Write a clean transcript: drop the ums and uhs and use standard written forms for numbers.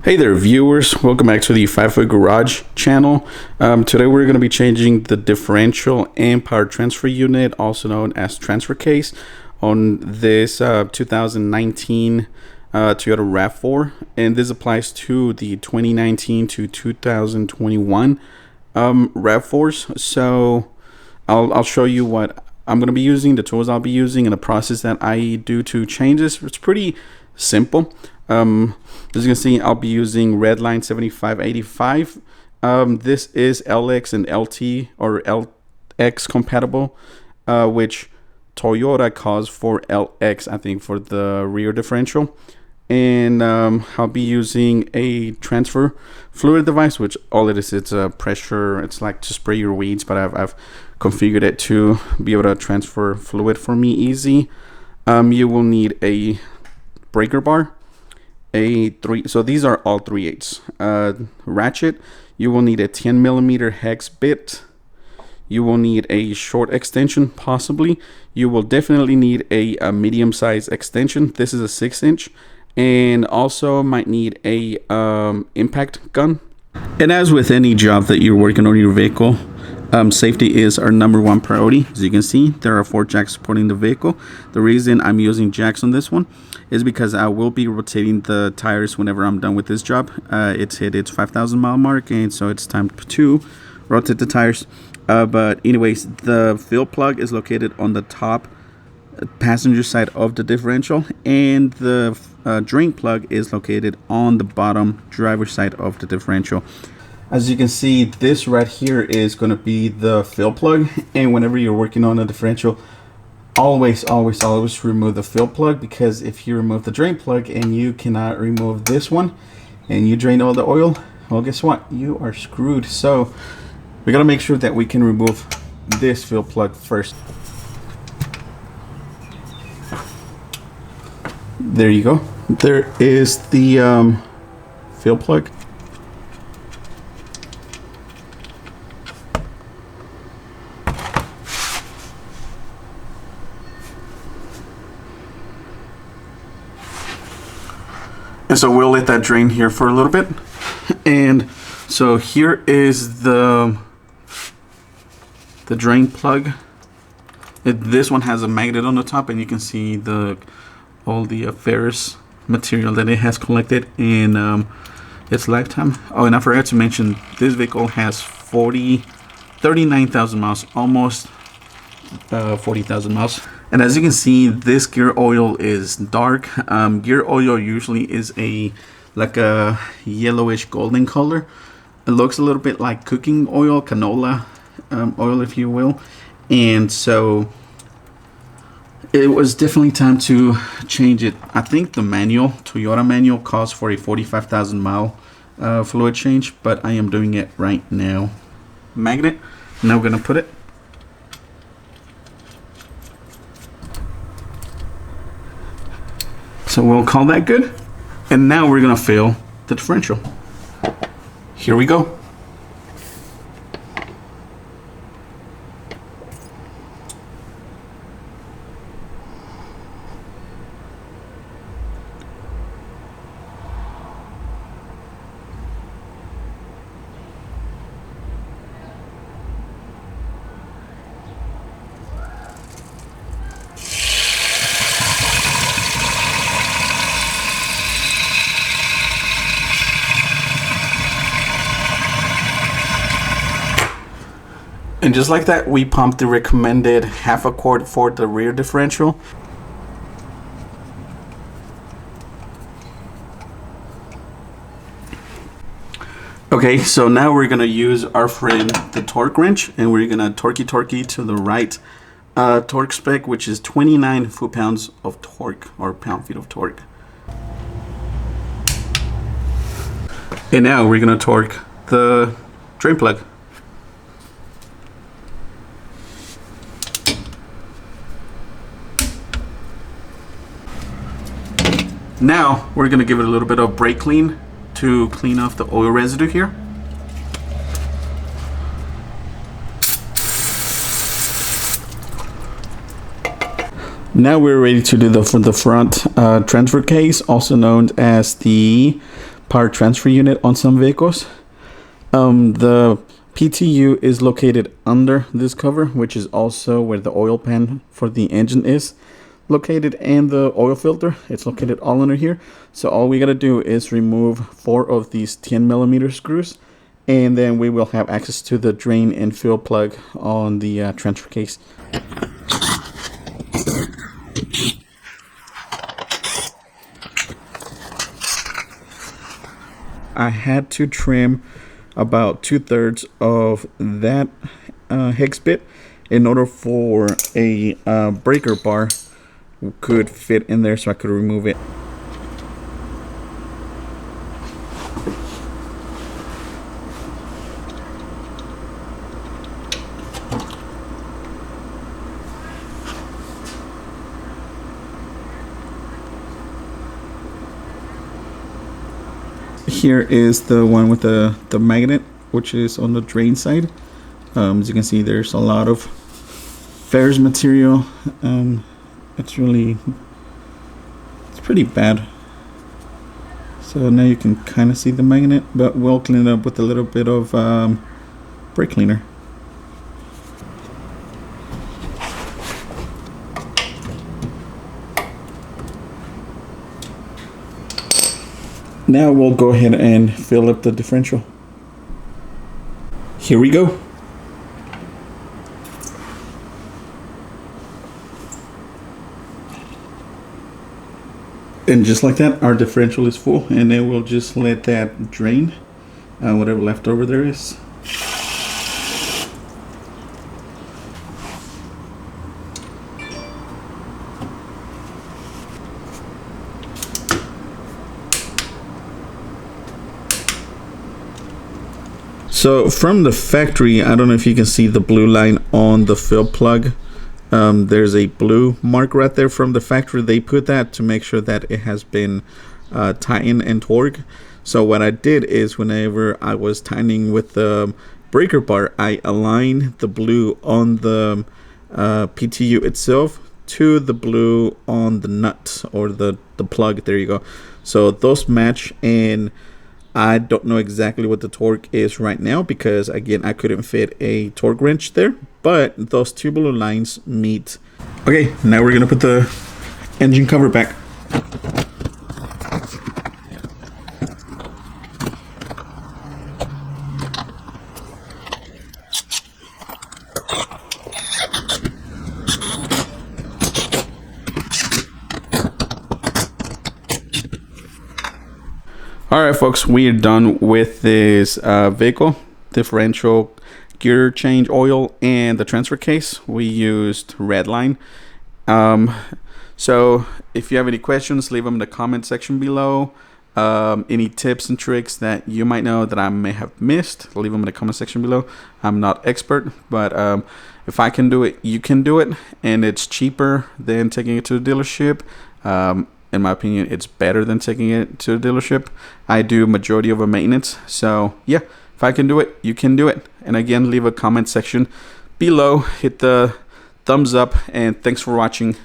Hey there viewers, welcome back to the 5-Foot Garage channel. Today we're going to be changing the differential and power transfer unit, also known as transfer case, on this 2019 Toyota RAV4, and this applies to the 2019 to 2021 RAV4s. So I'll show you what I'm going to be using, the tools I'll be using, and the process that I do to change this. It's pretty simple. As you can see, I'll be using Redline 7585. This is LX and LT or LX compatible, which Toyota calls for LX, I think, for the rear differential. And I'll be using a transfer fluid device, which all it is, it's a pressure. It's like to spray your weeds, but I've configured it to be able to transfer fluid for me easy. You will need a breaker bar. So these are all 3/8 ratchet. You will need a 10mm hex bit. You will need a short extension, possibly. You will definitely need a medium size extension. This is a 6-inch, and also might need a impact gun. And as with any job that you're working on your vehicle, safety is our #1 priority. As you can see, there are 4 jacks supporting the vehicle. The reason I'm using jacks on this one is because I will be rotating the tires whenever I'm done with this job. It's hit its 5,000 mile mark, and so it's time to rotate the tires. But anyways, the fuel plug is located on the top passenger side of the differential, and the drain plug is located on the bottom driver's side of the differential. As you can see, this right here is going to be the fill plug, and whenever you're working on a differential, always remove the fill plug, because if you remove the drain plug and you cannot remove this one and you drain all the oil, well, guess what? You are screwed. So we got to make sure that we can remove this fill plug first. There you go. There is the fill plug. And so we'll let that drain here for a little bit. And so here is the drain plug. This one has a magnet on the top, and you can see all the ferrous material that it has collected in its lifetime. Oh, and I forgot to mention, this vehicle has 39,000 miles, almost 40,000 miles. And as you can see, this gear oil is dark. Gear oil usually is like a yellowish golden color. It looks a little bit like cooking oil, canola oil, if you will. And so it was definitely time to change it. I think the Toyota manual calls for a 45,000 mile fluid change, but I am doing it right now. Magnet. Now we're gonna put it. So we'll call that good. And now we're gonna fill the differential. Here we go. And just like that, we pumped the recommended 1/2 quart for the rear differential. Okay, so now we're gonna use our friend, the torque wrench, and we're gonna torquey to the right torque spec, which is 29 foot-pounds of torque, or pound-feet of torque. And now we're gonna torque the drain plug. Now we're gonna give it a little bit of brake clean to clean off the oil residue here. Now we're ready to do the front transfer case, also known as the power transfer unit on some vehicles. The PTU is located under this cover, which is also where the oil pan for the engine is located, and the oil filter. It's located all under here. So all we gotta do is remove 4 of these 10mm screws, and then we will have access to the drain and fill plug on the transfer case. I had to trim about 2/3 of that hex bit in order for a breaker bar could fit in there, so I could remove it. Here is the one with the magnet, which is on the drain side. As you can see, there's a lot of ferrous material. It's pretty bad. So now you can kind of see the magnet, but we'll clean it up with a little bit of brake cleaner. Now we'll go ahead and fill up the differential. Here we go. And just like that, our differential is full, and then we'll just let that drain whatever leftover there is. So from the factory, I don't know if you can see the blue line on the fill plug. There's a blue mark right there from the factory. They put that to make sure that it has been tightened and torqued. So what I did is, whenever I was tightening with the breaker bar, I aligned the blue on the PTU itself to the blue on the nut or the plug. There you go. So those match, and I don't know exactly what the torque is right now because, again, I couldn't fit a torque wrench there, but those two blue lines meet. Okay, now we're gonna put the engine cover back. All right, folks, we are done with this vehicle, differential, gear change oil, and the transfer case. We used Redline. So if you have any questions, leave them in the comment section below. Any tips and tricks that you might know that I may have missed, leave them in the comment section below. I'm not expert, but if I can do it, you can do it, and it's cheaper than taking it to the dealership. In my opinion, it's better than taking it to the dealership. I do majority of the maintenance, so yeah, if I can do it, you can do it. And again, leave a comment section below, hit the thumbs up, and thanks for watching.